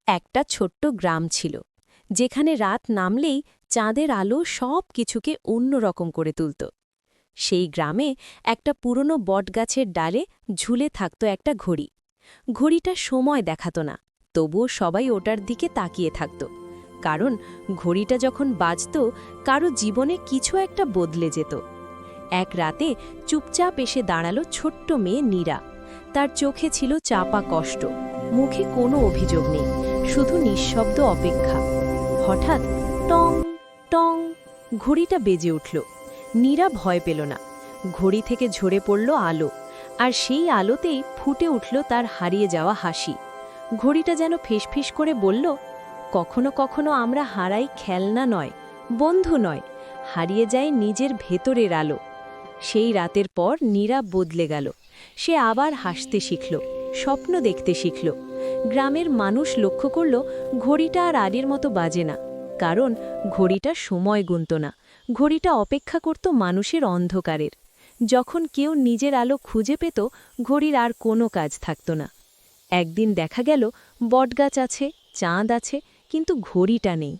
একটা ছোট্ট গ্রাম ছিল যেখানে রাত নামলেই চাঁদের আলো সব কিছুকে অন্যরকম করে তুলত। সেই গ্রামে একটা পুরনো বটগাছের ডালে ঝুলে থাকত একটা ঘড়ি। ঘড়িটা সময় দেখাত না, তবুও সবাই ওটার দিকে তাকিয়ে থাকত, কারণ ঘড়িটা যখন বাজত কারো জীবনে কিছু একটা বদলে যেত। এক রাতে চুপচাপ এসে দাঁড়ালো ছোট্ট মেয়ে নীরা। তার চোখে ছিল চাপা কষ্ট, মুখে কোনো অভিযোগ নেই, শুধু নিঃশব্দ অপেক্ষা। হঠাৎ টং টং ঘড়িটা বেজে উঠল। নীরা ভয় পেল না। ঘড়ি থেকে ঝরে পড়ল আলো, আর সেই আলোতেই ফুটে উঠল তার হারিয়ে যাওয়া হাসি। ঘড়িটা যেন ফিসফিস করে বলল, কখনো কখনো আমরা হারাই খেলনা নয়, বন্ধু নয়, হারিয়ে যায় নিজের ভেতরের আলো। সেই রাতের পর নীরা বদলে গেল। সে আবার হাসতে শিখল, স্বপ্ন দেখতে শিখল। গ্রামের মানুষ লক্ষ্য করল ঘড়িটা আর আগের মতো বাজে না, কারণ ঘড়িটা সময় গুনত না, ঘড়িটা অপেক্ষা করত মানুষের অন্ধকারের। যখন কেউ নিজের আলো খুঁজে পেত, ঘড়ির আর কোনো কাজ থাকত না। একদিন দেখা গেল বটগাছ আছে, চাঁদ আছে, কিন্তু ঘড়িটা নেই।